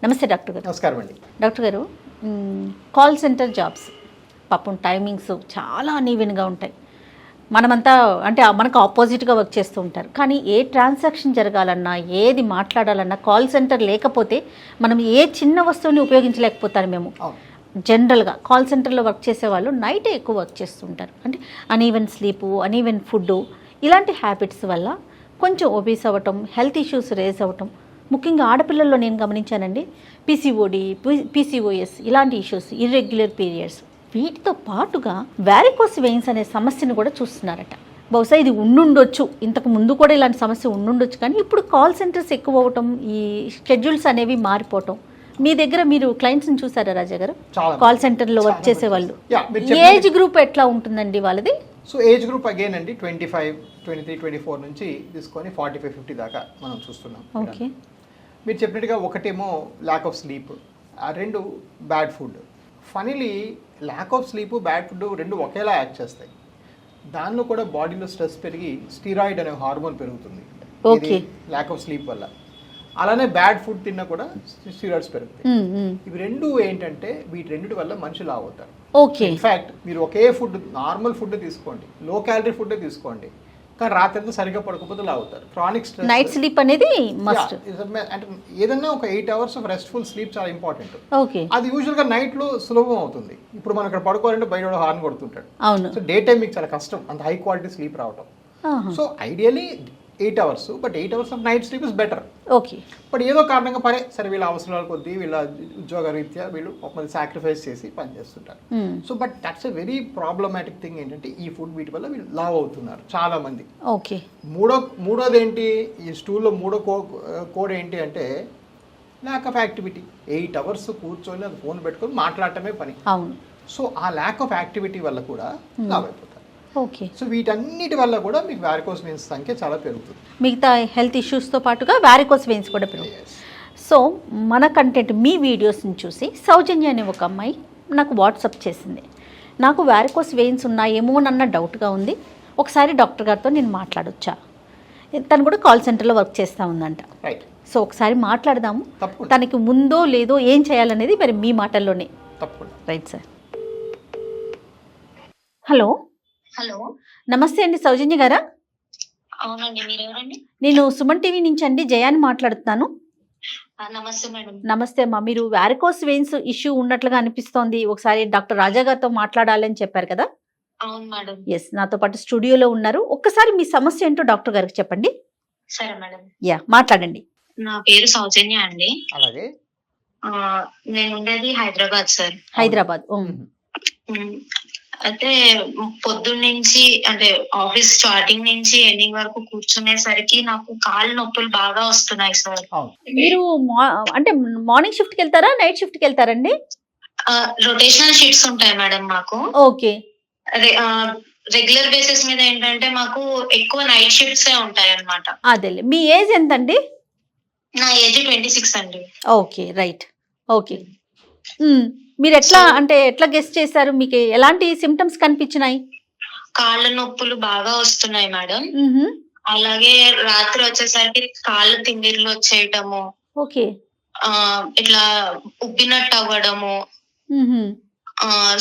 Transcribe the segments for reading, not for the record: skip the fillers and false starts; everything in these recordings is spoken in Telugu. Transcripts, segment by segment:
నమస్తే డాక్టర్ గారు. నమస్కారం అండి. డాక్టర్ గారు, కాల్ సెంటర్ జాబ్స్ పాపం టైమింగ్స్ చాలా అనీవెన్గా ఉంటాయి. మనమంతా అంటే మనకు ఆపోజిట్గా వర్క్ చేస్తూ ఉంటారు. కానీ ఏ ట్రాన్సాక్షన్ జరగాలన్నా, ఏది మాట్లాడాలన్నా కాల్ సెంటర్ లేకపోతే మనం ఏ చిన్న వస్తువుని ఉపయోగించలేకపోతారు. మేము జనరల్గా కాల్ సెంటర్లో వర్క్ చేసేవాళ్ళు నైటే ఎక్కువ వర్క్ చేస్తుంటారు. అంటే అనీవెన్ స్లీపు, అనీవెన్ ఫుడ్, ఇలాంటి హ్యాబిట్స్ వల్ల కొంచెం ఒబీస్ అవ్వటం, హెల్త్ ఇష్యూస్ రేజ్ అవ్వటం, ముఖ్యంగా ఆడపిల్లల్లో నేను గమనించానండి. పీసీఓడి, పీసీఓఎస్ ఇలాంటి ఇష్యూస్, ఇర్రెగ్యులర్ పీరియడ్స్, వీటితో పాటుగా వారికోస్ వెయిన్స్ అనే సమస్యను కూడా చూస్తున్నారట. బహుశా ఇది ఉండుండొచ్చు, ఇంతకు ముందు కూడా ఇలాంటి సమస్య ఉండుండొచ్చు. కానీ ఇప్పుడు కాల్ సెంటర్స్ ఎక్కువ అవ్వటం, ఈ షెడ్యూల్స్ అనేవి మారిపోవటం. మీ దగ్గర మీరు క్లయింట్స్ని చూసారా రాజా గారు? కాల్ సెంటర్లో వర్క్ చేసే వాళ్ళు ఏజ్ గ్రూప్ ఎట్లా ఉంటుందండి వాళ్ళది? సో ఏజ్ గ్రూప్ అగైన్ అండి 25, 23, 24 నుంచి తీసుకొని 45, 50 దాకా మనం చూస్తున్నాం. ఓకే, మీరు చెప్పినట్టుగా ఒకటేమో ల్యాక్ ఆఫ్ స్లీప్, ఆ రెండు bad food. Funnily lack of sleep, bad food రెండు ఒకేలా యాక్ట్ చేస్తాయి. దానిలో కూడా బాడీలో స్ట్రెస్ పెరిగి స్టీరాయిడ్ అనే హార్మోన్ పెరుగుతుంది ల్యాక్ ఆఫ్ స్లీప్ వల్ల. అలానే బ్యాడ్ ఫుడ్ తిన్నా కూడా స్టీరాయిడ్స్ పెరుగుతాయి. ఇవి రెండు ఏంటంటే వీటి రెండిటి వల్ల మనుషులు అవుతారు. ఓకే, ఇన్ఫ్యాక్ట్ మీరు ఒకే ఫుడ్, నార్మల్ ఫుడ్ తీసుకోండి, లో క్యాలరీ ఫుడ్ తీసుకోండి, కానీ రాత్రి అంతా సరిగ్గా పడుకోకపోతే లావుతారు. క్రానిక్ స్ట్రెస్, నైట్ స్లీప్ అనేది మస్ట్. అంటే ఏదన్నా ఒక 8 hours ఆఫ్ రెస్ట్ఫుల్ స్లీప్ చాలా ఇంపార్టెంట్. ఓకే, అది యూజువల్గా నైట్లో సులభం అవుతుంది. ఇప్పుడు మనం ఇక్కడ పడుకోవాలంటే బయట హార్న్ కొడుతుంటాడు. అవును. సో డే టైం మీకు చాలా కష్టం అంత హై క్వాలిటీ స్లీప్ రావటం. So ideally 8 hours, but 8 hours of night sleep is better. Okay, but ఏదో కారణంగా సరే వీళ్ళ అవసరాల కొద్దీ, వీళ్ళ ఉద్యోగ రీత్యా వీళ్ళు ఒక సాక్రిఫైస్ చేసి పనిచేస్తుంటారు. So but that's a very problematic thing. ఏంటంటే ఈ ఫుడ్ వీటి వల్ల వీళ్ళు లావ్ అవుతున్నారు చాలా మంది. ఓకే, మూడోది ఏంటి, ఈ స్టూల్లో మూడో కోడ్ ఏంటి అంటే ల్యాక్ ఆఫ్ యాక్టివిటీ. 8 hours కూర్చొని అది ఫోన్ పెట్టుకొని మాట్లాడటమే పని. అవును. సో ఆ ల్యాక్ ఆఫ్ యాక్టివిటీ వల్ల కూడా లావ్ అయిపోతారు. ఓకే, సో వీటన్నిటి వల్ల కూడా మీకు వారికోస్ వెయిన్స్ సంఖ్య చాలా పెరుగుతుంది. మిగతా హెల్త్ ఇష్యూస్తో పాటుగా వారికోస్ వెయిన్స్ కూడా పెరుగుతుంది. సో మన కంటెంట్, మీ వీడియోస్ని చూసి సౌజన్య అనే ఒక అమ్మాయి నాకు వాట్సాప్ చేసింది. నాకు వారికోస్ వెయిన్స్ ఉన్నాయేమో అన్న డౌట్గా ఉంది, ఒకసారి డాక్టర్ గారితో నేను మాట్లాడొచ్చా? తను కూడా కాల్ సెంటర్లో వర్క్ చేస్తూ ఉందంట. రైట్. సో ఒకసారి మాట్లాడదాము. తనకి ముందో లేదో ఏం చేయాలనేది మరి మీ మాటల్లోనే. తప్పకుండా. Right sir. హలో. హలో, నమస్తే అండి, సౌజన్య గారా? అవునండి, మీరు ఎవరండి? నేను సుమన్ టీవీ నుంచి అండి, జయాని మాట్లాడుతున్నాను. నమస్తే మేడం. నమస్తే అమ్మా. మీరు వారికోస్ వెయిన్స్ ఇష్యూ ఉన్నట్లుగా అనిపిస్తోంది, ఒకసారి డాక్టర్ రాజా గారితో మాట్లాడాలని చెప్పారు కదా? అవును మేడం. ఎస్, నాతో పాటు స్టూడియోలో ఉన్నారు. ఒక్కసారి మీ సమస్య ఏంటో డాక్టర్ గారికి చెప్పండి. సరే మేడం. యా, మాట్లాడండి. నా పేరు సౌజన్య అండి. అలాగే. నేను ఉండేది హైదరాబాద్ సార్. హైదరాబాద్. అయితే పొద్దున్నుంచి అంటే ఆఫీస్ స్టార్టింగ్ నుంచి ఎండింగ్ వరకు కూర్చునేసరికి నాకు కాళ్ళు నొప్పులు బాగా వస్తున్నాయి సార్. మీరు అంటే మార్నింగ్ షిఫ్ట్ కి వెళ్తారా, నైట్ షిఫ్ట్ కి వెళ్తారండి? రొటేషనల్ షిఫ్ట్స్ ఉంటాయి మేడం మాకు. ఓకే. రెగ్యులర్ బేసిస్ మీద ఏంటంటే మాకు ఎక్కువ నైట్ షిఫ్ట్స్ ఉంటాయి అన్నమాట. అదే. మీ ఏజ్ ఎంత అండి? నా ఏజ్ 26 అండి. Okay, right. ఓకే. మీరు ఎట్లా గెస్ చేశారు? మీకు ఎలాంటి సిమ్టమ్స్ కనిపించినాయి? కాళ్ళ నొప్పులు బాగా వస్తున్నాయి మేడం. అలాగే రాత్రి వచ్చేసరికి కాళ్ళు తిమ్మిర్లు వచ్చేయటము. ఓకే. ఇట్లా ఉబ్బినట్టు అవ్వడము.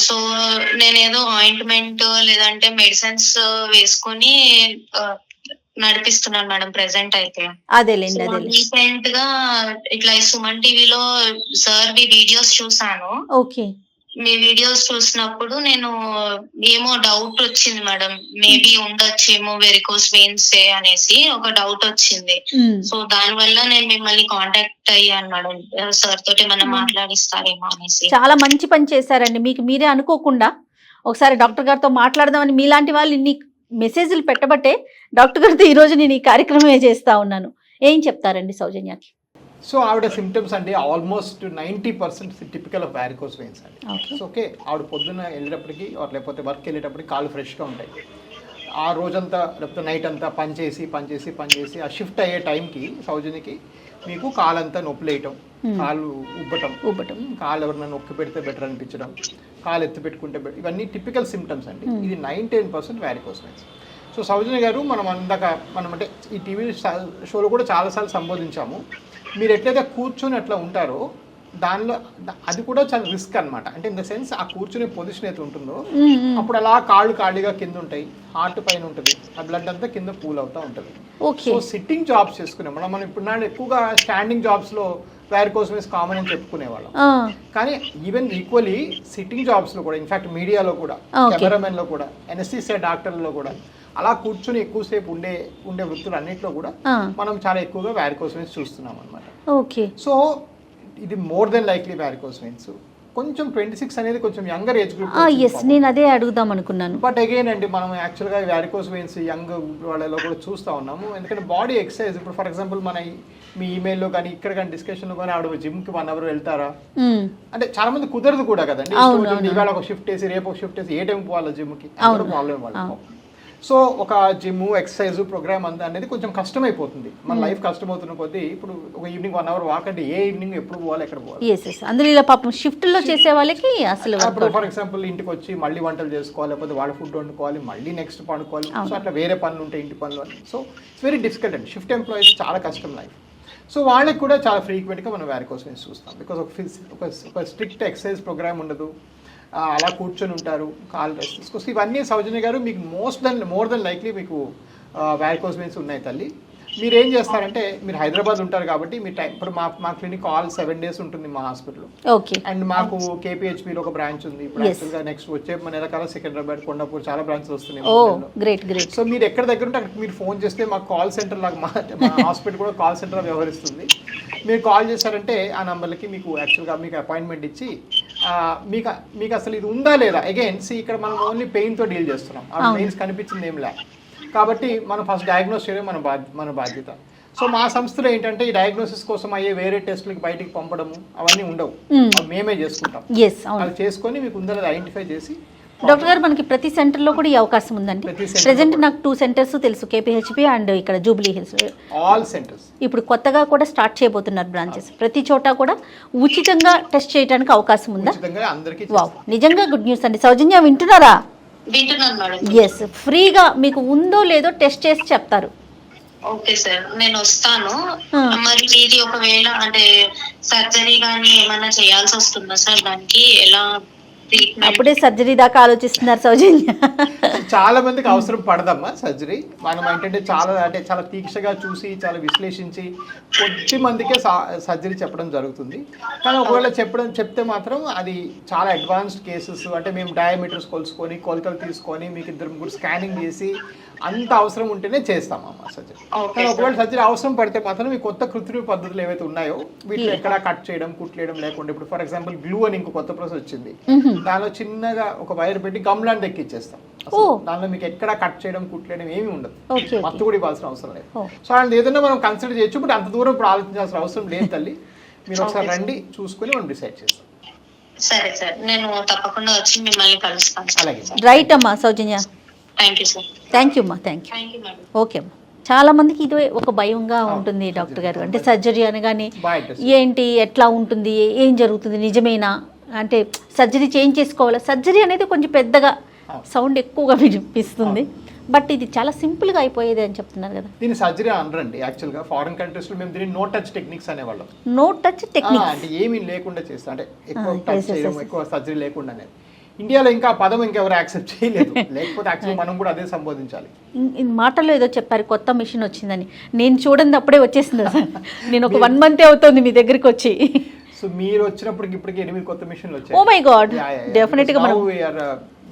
సో నేనేదో ఆయింట్మెంట్ లేదంటే మెడిసిన్స్ వేసుకొని నడిపిస్తున్నాను మేడం ప్రెసెంట్ అయితే. అదేలేండి. రీసెంట్ గా ఇట్లా సుమన్ టీవీలో సార్ మీ వీడియోస్ చూసాను. ఓకే. మీ వీడియోస్ చూసినప్పుడు నేను ఏమో డౌట్ వచ్చింది మేడం, మేబీ ఉండొచ్చేమో వెరికోస్ వెయిన్స్ అనేసి ఒక డౌట్ వచ్చింది. సో దాని వల్ల నేను మిమ్మల్ని కాంటాక్ట్ అయ్యాను మేడం, సార్ తోటి మనం మాట్లాడిస్తారేమో అనేసి. చాలా మంచి పని చేశారండి. మీకు మీరే అనుకోకుండా ఒకసారి డాక్టర్ గారితో మాట్లాడదామని మీలాంటి వాళ్ళు ఇన్ని మెసేజ్లు పెట్టబట్టే డాక్టర్ గారితో ఈరోజు నేను ఈ కార్యక్రమమే చేస్తా ఉన్నాను. ఏం చెప్తారండి సౌజన్యకి? సో ఆవిడ సిమ్టమ్స్ అండి almost 90% typical of varicose veins అండి. ఓకే, ఆవిడ పొద్దున్న వెళ్ళేటప్పటికి లేకపోతే వర్క్ వెళ్ళేటప్పటికి కాళ్ళు ఫ్రెష్గా ఉంటాయి. ఆ రోజంతా లేకపోతే నైట్ అంతా పనిచేసి ఆ షిఫ్ట్ అయ్యే టైంకి సౌజన్యకి మీకు కాలంతా నొప్పులు వేయటం, కాళ్ళు ఉబ్బటం, కాళ్ళు ఎవరైనా నొక్కి పెడితే బెటర్ అనిపించడం, కాలు ఎత్తి పెట్టుకుంటే బెటర్, ఇవన్నీ టిపికల్ సిమ్టమ్స్ అండి. ఇది 9-10% వారికోస్ వెయిన్స్. సో సౌజన్య గారు, మనం అంటే ఈ టీవీ షోలో కూడా చాలాసార్లు సంబోధించాము. మీరు ఎట్లయితే కూర్చొని అట్లా ఉంటారో దానిలో అది కూడా చాలా రిస్క్ అన్నమాట. అంటే ఇన్ ద సెన్స్ ఆ కూర్చునే పొజిషన్ అయితే ఉంటుందో అప్పుడు అలా కాళ్ళు ఖాళీగా కింద ఉంటాయి, హార్ట్ పైన ఉంటుంది, ఆ బ్లడ్ అంతా కింద కూల్ అవుతూ ఉంటుంది. సో సిట్టింగ్ జాబ్స్ చేసుకునే మనం ఇప్పుడు ఎక్కువగా స్టాండింగ్ జాబ్స్ లో వారికోస్ వెయిన్స్ కామన్ అని చెప్పుకునేవాళ్ళం. కానీ ఈవెన్ ఈక్వలీ సిట్టింగ్ జాబ్స్ లో కూడా, ఇన్ఫాక్ట్ మీడియాలో కూడా, కెమెరామెన్ లో కూడా, ఎనస్థీసియా డాక్టర్లో కూడా అలా కూర్చొని ఎక్కువసేపు ఉండే వృత్తులు అన్నింటిలో కూడా మనం చాలా ఎక్కువగా వారికోస్ వెయిన్స్ చూస్తున్నాం అనమాట. ఓకే. సో ఇది more than likely varicose veins. కొంచెం 26 అనేది కొంచెం యంగర్ ఏజ్ గ్రూప్. నేను అదే అడుగుదాం అనుకున్నాను. బట్ అగైన్ అండి, మనం యాక్చువల్గా వారికోస్ వెయిన్స్ యంగ్ వాళ్ళలో కూడా చూస్తూ ఉన్నాము. ఎందుకంటే బాడీ ఎక్సర్సైజ్, ఇప్పుడు ఫర్ ఎగ్జాంపుల్ మీ ఈమెయిల్లో కానీ ఇక్కడ కానీ డిస్కషన్లో కానీ ఆవిడ జిమ్కి 1 hour వెళ్తారా అంటే చాలా మంది కుదరదు కూడా కదండి. ఇవాళ ఒక షిఫ్ట్ వేసి రేపు ఒక షిఫ్ట్ వేసి ఏ టైంకి పోవాలి జిమ్కి, ప్రాబ్లం వాళ్ళు. సో ఒక జిమ్ ఎక్సర్సైజ్ ప్రోగ్రామ్ అనేది కొంచెం కష్టమైపోతుంది. మన లైఫ్ కష్టమవుతున్న కొద్దీ ఇప్పుడు ఒక ఈవినింగ్ 1 hour వాక్ అంటే ఏ ఈవినింగ్ ఎప్పుడు పోవాలి, ఎక్కడ పోవాలి. అందులో ఇలా పాపం షిఫ్ట్లో చేసే వాళ్ళకి అసలు ఇప్పుడు ఫర్ ఎగ్జాంపుల్ ఇంటికి వచ్చి మళ్ళీ వంటలు చేసుకోవాలి, లేకపోతే వాళ్ళ ఫుడ్ వండుకోవాలి, మళ్ళీ నెక్స్ట్ పండుకోవాలి. సో అట్లా వేరే పనులు ఉంటాయి, ఇంటి పనులు అని. సో ఇట్స్ వెరీ డిఫికల్ట్ అండి. షిఫ్ట్ ఎంప్లాయీస్ చాలా కష్టం లైఫ్. సో వాళ్ళకి కూడా చాలా ఫ్రీక్వెంట్గా మనం వారికోస్ వెయిన్స్ చూస్తాం. బికాస్ ఒక స్ట్రిక్ట్ ఎక్సర్సైజ్ ప్రోగ్రామ్ ఉండదు, అలా కూర్చొని ఉంటారు, కాల్ రెస్ట్ తీసుకోవచ్చు. ఇవన్నీ సౌజన్య గారు మీకు మోర్ దెన్ లైక్లీ మీకు వారికోస్ వెయిన్స్ ఉన్నాయి తల్లి. మీరు ఏం చేస్తారంటే, మీరు హైదరాబాద్ ఉంటారు కాబట్టి మీ టైం ఇప్పుడు మా క్లినిక్ ఆల్ 7 days ఉంటుంది మా హాస్పిటల్. అండ్ మాకు కేపీహెచ్పీలో ఒక బ్రాంచ్ ఉంది. ఇప్పుడు యాక్చువల్గా నెక్స్ట్ వచ్చే మన నెలకాల సికింద్రాబాద్, కొండాపూర్ చాలా బ్రాంచెస్ వస్తున్నాయి. సో మీరు ఎక్కడ దగ్గర ఉంటే అక్కడ మీరు ఫోన్ చేస్తే మాకు కాల్ సెంటర్ లాగా మా హాస్పిటల్ కూడా కాల్ సెంటర్ వ్యవహరిస్తుంది. మీరు కాల్ చేశారంటే ఆ నంబర్లకి మీకు యాక్చువల్గా మీకు అపాయింట్మెంట్ ఇచ్చి మీకు అసలు ఇది ఉందా లేదా, అగైన్ ఇక్కడ మనం ఓన్లీ పెయిన్తో డీల్ చేస్తున్నాం. ఆ పెయిన్స్ కనిపించింది ఏం లే కాబట్టి మనం ఫస్ట్ డయాగ్నోస్ చేయడం మన బాధ్యత. సో మా సంస్థలో ఏంటంటే ఈ డయాగ్నోసిస్ కోసం అయ్యే వేరే టెస్టులకి బయటికి పంపడము అవన్నీ ఉండవు, మేమే చేసుకుంటాం. అవి చేసుకొని మీకు ఉందని ఐడెంటిఫై చేసి. డాక్టర్ గారు, మనకి ప్రతి సెంటర్లో కూడా ఈ అవకాశం ఉందండి. ప్రెసెంట్ నాకు 2 centers తెలుసు, కేపీహెచ్పీ అండ్ ఇక్కడ జూబ్లీ హిల్స్. ఆల్ సెంటర్స్ ఇప్పుడు కొత్తగా కూడా స్టార్ట్ చేయబోతున్నారు బ్రాంచెస్. ప్రతి చోట కూడా ఉచితంగా టెస్ట్ చేయడానికి అవకాశం ఉందా? వావ్, నిజంగా గుడ్ న్యూస్ అండి. సౌజన్య వింటున్నారా? ఎస్, ఫ్రీగా మీకు ఉందో లేదో టెస్ట్ చేసి చెప్తారు. ఓకే సార్, నేను వస్తాను. మరి మీది ఒకవేళ అంటే సర్జరీ కానీ ఏమైనా చేయాల్సి వస్తుందా సార్? దానికి ఎలా? అప్పుడే సర్జరీ దాకా ఆలోచిస్తున్నారు సౌజన్య. చాలా మందికి అవసరం పడదమ్మా సర్జరీ. మనం ఏంటంటే చాలా తీక్షగా చూసి చాలా విశ్లేషించి కొద్ది మందికే సర్జరీ చెప్పడం జరుగుతుంది. కానీ ఒకవేళ చెప్తే మాత్రం అది చాలా అడ్వాన్స్డ్ కేసెస్. అంటే మేము డయామీటర్స్ కొలుసుకొని కొలతలు తీసుకొని మీకు 2-3 స్కానింగ్ చేసి అంత అవసరం ఉంటేనే చేస్తామమ్మా సర్జరీ. కానీ ఒకవేళ సర్జరీ అవసరం పడితే మాత్రం ఈ కొత్త కృత్రిమ పద్ధతులు ఏవైతే ఉన్నాయో వీటిలో ఎక్కడ కట్ చేయడం కుట్లేయడం లేకుండా, ఇప్పుడు ఫర్ ఎగ్జాంపుల్ గ్లూ అని ఇంకో కొత్త ప్రాసెస్ వచ్చింది. దానిలో చిన్నగా ఒక వైర్ పెట్టి గమ్లాంటి ఎక్కిచ్చేస్తాం. దానిలో మీకు ఎక్కడ కట్ చేయడం కుట్లేయడం ఏమీ ఉండదు, మత్తు కూడా ఇవ్వాల్సిన అవసరం లేదు. సో అది ఏదైనా మనం కన్సిడర్ చేయొచ్చు, బట్ అంత దూరం ఇప్పుడు ఆలోచించాల్సిన అవసరం లేదు తల్లి. మీరు ఒకసారి రండి, చూసుకొని మనం డిసైడ్ చేస్తాం. సరే సార్, నేను తప్పకుండా వచ్చి మిమ్మల్ని కలుస్తాను. అలాగే, రైట్ అమ్మా Soujanya. Thank you sir. Thank you అమ్మా. Thank you. ఓకే అమ్మా. చాలా మందికి ఇది ఒక భయంగా ఉంటుంది డాక్టర్ గారు. అంటే సర్జరీ అనగానే ఏంటి, ఎట్లా ఉంటుంది, ఏం జరుగుతుంది, నిజమేనా, అంటే సర్జరీ చేసుకోవాలా? సర్జరీ అనేది కొంచెం పెద్దగా సౌండ్ ఎక్కువగా వినిపిస్తుంది, బట్ ఇది చాలా సింపుల్గా అయిపోయేది అని చెప్తున్నారు కదా. దీన్ని సర్జరీ అనరండి. యాక్చువల్గా ఫారెన్ కంట్రీస్లో మేము దీన్ని నో టచ్ టెక్నిక్స్ అనేవాళ్ళం. నో టచ్ టెక్నిక్స్ అంటే ఏమీ లేకుండా చేస్తాం, అంటే ఎక్కువ టచ్ చేయడం, ఎక్కువ సర్జరీ లేకుండా అనేది. ఇండియాలో ఇంకా ఆ పదం ఇంకెవరు యాక్సెప్ట్ చేయలేదు, లేకపోతే యాక్చువల్లీ మనం కూడా అదే సంబోధించాలి. మాటల్లో ఏదో చెప్పారు, కొత్త మిషన్ వచ్చిందని. నేను చూడండి అప్పుడే వచ్చేసింది సార్. నేను ఒక 1 month అవుతుంది మీ దగ్గరికి వచ్చి. సో మీరు వచ్చినప్పటికి ఇప్పటికి 8 కొత్త మిషన్లు వచ్చాయి. ఓ మై గాడ్, డెఫినెట్ గా మనం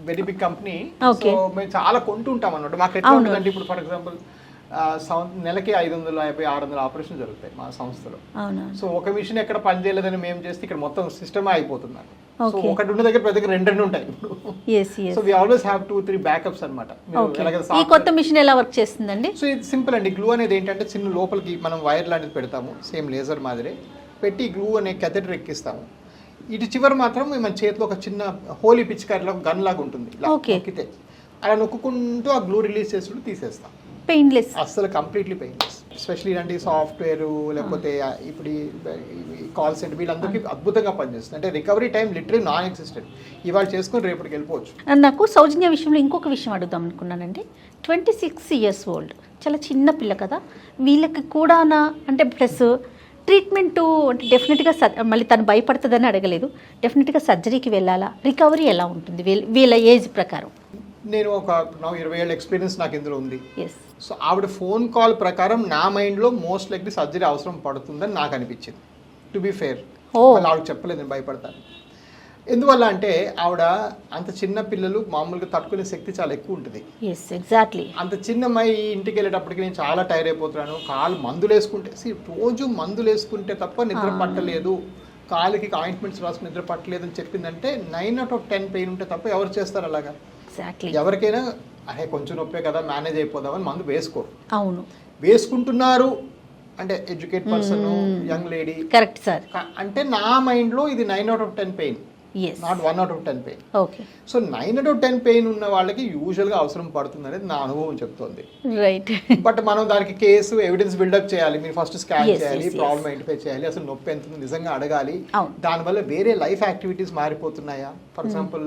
వెరీ బిగ్ కంపెనీ. సో మేము చాలా కొంటుంటాం అన్నమాట. మాకు ఎట్లా ఉంటుందంటే, ఇప్పుడు ఫర్ ఎగ్జాంపుల్ నెలకి 550-600 ఆపరేషన్ జరుగుతాయి మా సంస్థలో. సో ఒక మిషన్ ఎక్కడ పని చేయలేదని మేము చేస్తే ఇక్కడ మొత్తం సిస్టమ్ అయిపోతుంది. సో ఒకటి ఉన్న దగ్గర ప్రతి దగ్గర 2 ఉంటాయి. So we always have 2-3 backups అన్నమాట. ఈ కొత్త మిషన్ ఎలా వర్క్ చేస్తుందండి? సో ఇది సింపుల్ అండి. గ్లూ అనేది ఏంటంటే చిన్న లోపలికి మనం వైర్ లాంటిది పెడతాము, సేమ్ లేజర్ మాదిరి పెట్టి గ్లూ అనే కెథెటర్ ఎక్కిస్తాము. ఇటు చివరి మాత్రం మన చేతిలో ఒక చిన్న హోలీ పిచికారిలో గన్ లాగా ఉంటుంది, నొక్కితే అలా నొక్కుంటూ ఆ గ్లూ రిలీజ్ చేసి తీసేస్తాం. పెయిన్లెస్, అసలు కంప్లీట్లీ పెయిన్లెస్. ఎస్పెషల్లీ ఇలాంటి సాఫ్ట్వేర్ లేకపోతే ఇప్పుడు కాల్ సెంటర్ వీళ్ళందరికీ అద్భుతంగా పనిచేస్తుంది. అంటే recovery time literally non existent. ఇవాళ చేసుకుని రేపటికి వెళ్ళిపోవచ్చు. నాకు సౌజన్య విషయంలో ఇంకొక విషయం అడుగుదాం అనుకున్నానండి. 26 years old, చాలా చిన్న పిల్ల కదా, వీళ్ళకి కూడా అంటే ప్లస్ ట్రీట్మెంట్ అంటే డెఫినెట్గా మళ్ళీ తను భయపడుతుందని అడగలేదు, డెఫినెట్గా సర్జరీకి వెళ్ళాలా, రికవరీ ఎలా ఉంటుంది వీళ్ళ ఏజ్ ప్రకారం? నేను ఒక 20 ఏళ్ళ ఎక్స్పీరియన్స్ నాకు ఇందులో ఉంది. ఎస్. సో ఆవిడ ఫోన్ కాల్ ప్రకారం నా మైండ్లో మోస్ట్ లైక్లీ సర్జరీ అవసరం పడుతుందని నాకు అనిపించింది. టు బీ ఫేర్, ఆవిడ చెప్పలేదు, నేను భయపడతాను. ఎందువల్ల అంటే ఆవిడ అంత చిన్న పిల్లలు మామూలుగా తట్టుకునే శక్తి చాలా ఎక్కువ ఉంటుంది. Yes, exactly. అంత చిన్న అమ్మాయి ఇంటికి వెళ్ళేటప్పటికి నేను చాలా టైర్ అయిపోతున్నాను, కాలు మందులు వేసుకుంటే రోజు మందులు వేసుకుంటే తప్ప నిద్ర పట్టలేదు, కాలుకి ఆయింట్మెంట్స్ రాసుకుని నిద్ర పట్టలేదు అని చెప్పిందంటే 9 out of 10 పెయిన్ ఉంటే తప్ప ఎవరు చేస్తారు అలాగా? ఎగ్జాక్ట్లీ. ఎవరికైనా అరే కొంచెం నొప్పే కదా మేనేజ్ అయిపోదామని మందు వేసుకోరు. అవును, వేసుకుంటున్నారు అంటే educate person, young lady. Correct sir. అంటే నా మైండ్లో ఇది 9 out of 10 pain, not 1 out of 10 pain. Okay. So 9 out of 10 pain ఉన్న వాళ్ళకి యూజువల్గా అవసరం పడుతుంది అనేది నా అనుభవం చెప్తోంది. రైట్. బట్ మనం దానికి కేసు ఎవిడెన్స్ బిల్డప్ చేయాలి, మీరు ఫస్ట్ స్కాన్ Yes, చేయాలి, yes, ప్రాబ్లమ్ ఐడెంటిఫై చేయాలి, అసలు నొప్పి ఎంత ఉందో నిజంగా అడగాలి. అవును. దానివల్ల వేరే లైఫ్ యాక్టివిటీస్ మారిపోతున్నాయా? ఫర్ ఎగ్జాంపుల్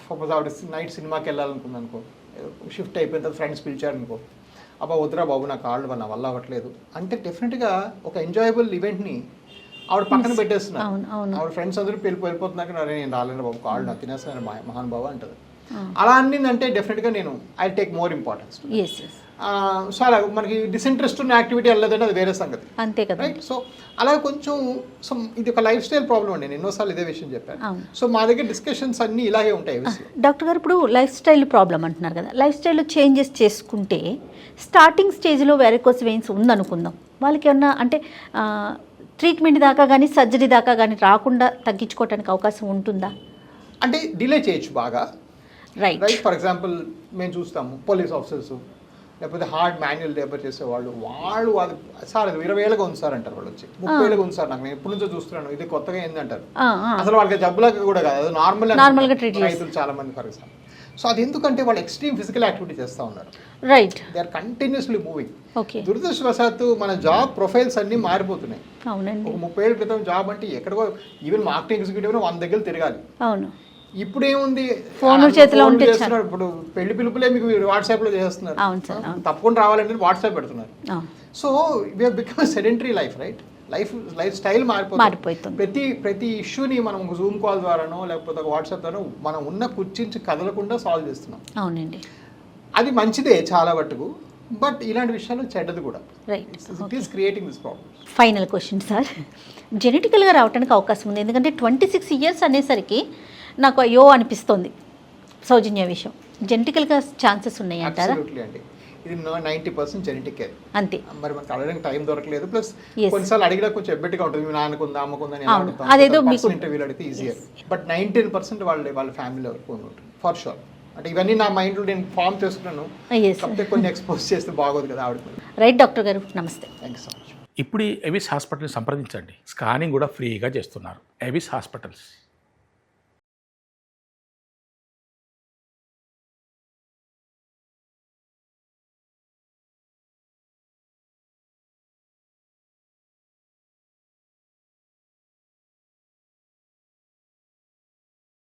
సపోజ్ ఆవిడ నైట్ సినిమాకి వెళ్ళాలనుకుంది అనుకో, షిఫ్ట్ అయిపోయిన తర్వాత ఫ్రెండ్స్ పిలిచారనుకో, అబ్బా వద్దురా బాబు నా కాళ్ళు నా వల్ల అవ్వట్లేదు అంటే డెఫినెట్గా ఒక ఎంజాయబుల్ ఈవెంట్ని ఆవిడ పక్కన పెట్టేస్తున్నారు. ఆవిడ ఫ్రెండ్స్ అందరూ వెళ్ళిపోతున్నారు, నేను రాలేను బాబు కాళ్ళు నాకు తినేస్తున్నారు మహాన్ బాబు అంటారు. అలా అన్నిందంటే డెఫినెట్గా నేను I take more importance. So అలా మనకి డిసింట్రెస్ట్ ఉన్న యాక్టివిటీ వెళ్ళదంటే అది వేరే సంగతి, అంతే కదా. రైట్. సో అలా కొంచెం సో ఇది ఒక లైఫ్ స్టైల్ ప్రాబ్లం అండి, నేను ఎన్నోసార్లు ఇదే విషయం చెప్పాను. సో మా దగ్గర డిస్కషన్స్ అన్నీ ఇలాగే ఉంటాయి. డాక్టర్ గారు ఇప్పుడు లైఫ్ స్టైల్ ప్రాబ్లం అంటున్నారు కదా, లైఫ్ స్టైల్లో చేంజెస్ చేసుకుంటే స్టార్టింగ్ స్టేజ్లో వెరికోస్ వెయిన్స్ ఉందనుకుందాం, వాళ్ళకి ఏమన్నా అంటే ట్రీట్మెంట్ దాకా కానీ సర్జరీ దాకా కానీ రాకుండా తగ్గించుకోవడానికి అవకాశం ఉంటుందా? అంటే డిలే చేయొచ్చు బాగా. రైట్. ఫర్ ఎగ్జాంపుల్ మేము చూస్తాము పోలీస్ ఆఫీసర్స్ లేకపోతే హార్డ్ మాన్యువల్ లేబర్ చేసేవాళ్ళు, వాళ్ళు అది సార్ అది 20 ఏళ్ళగా ఉంది సార్ అంటారు, వాళ్ళు వచ్చి 30 ఏళ్ళగా ఉంది సార్, నాకు నేను ఎప్పటి నుంచో చూస్తున్నాను, ఇది కొత్తగా ఏంది అంటారు. అసలు వాళ్ళకి జబ్బులాగా కూడా కాదు, అది నార్మల్గా ట్రీట్ రైతులు చాలా మంది ఫర్ ఎగ్జాంపుల్. సో అది ఎందుకంటే వాళ్ళు ఎక్స్ట్రీమ్ ఫిజికల్ యాక్టివిటీ చేస్తూ ఉన్నారు. Right. They are continuously moving. Okay. దురదృష్టవశాత్తు మన జాబ్ ప్రొఫైల్స్ అన్నీ మారిపోతున్నాయి. అవునండి. ఒక 30 ఏళ్ళ క్రితం జాబ్ అంటే ఎక్కడికో ఈవెన్ మార్కెటింగ్ ఎగ్జిక్యూటివ్ 100 దగ్గర తిరగాలి. అవును. ఇప్పుడు ఏముంది, ఫోన్ చేతిలో ఉంటే ఇప్పుడు పెళ్లి పిలుపులే మీకు వాట్సాప్ లో చేస్తున్నారు. అవును సార్. తప్పకుండా రావాలంటే వాట్సాప్ పెడుతున్నారు. So we have become sedentary life, right. Lifestyle మారిపోతుంది. ప్రతి ఇష్యూని మనం జూమ్ కాల్ ద్వారానో లేకపోతే ఒక వాట్సాప్ ద్వారా మనం ఉన్న కుర్చీంచి కదలకుండా సాల్వ్ చేస్తున్నాం. అవునండి. అది మంచిదే చాలా మట్టుకు, బట్ ఇలాంటి విషయాలు చెడ్డది కూడా. Right. It is creating this problem. Final question sir, జెనెటికల్గా రావడానికి అవకాశం ఉంది, ఎందుకంటే 26 years అనేసరికి నాకు అయ్యో అనిపిస్తుంది సౌజన్య విషయం, జెనెటికల్గా ఛాన్సెస్ ఉన్నాయి అంటారా? అబ్సల్యూట్లీ అండి, ఇది 90% జెనెటిక్. అంతే. మరి మనకు అడగడానికి టైం దొరకలేదు, ప్లస్ కొన్నిసార్లు అడిగినా కొంచెం ఎబ్బెట్టిగా ఉంటుంది, మీ నాన్నకుందా అమ్మకుందని అదేదో మీకు ఇంటర్వ్యూలు అడిగితే ఈజియర్. బట్ 19% వాళ్ళ ఫ్యామిలీలో ఉంటుంది ఫర్ షూర్. అంటే ఇవన్నీ నా మైండ్లో నేను ఫామ్ చేసుకున్నాను, కాకపోతే కొన్ని ఎక్స్పోజ్ చేస్తే బాగోదు కదా ఆవిడ. రైట్ డాక్టర్ గారు, నమస్తే. Thank you so much. ఇప్పుడు ఎవిస్ హాస్పిటల్ని సంప్రదించండి, స్కానింగ్ కూడా ఫ్రీగా చేస్తున్నారు. Avis hospitals.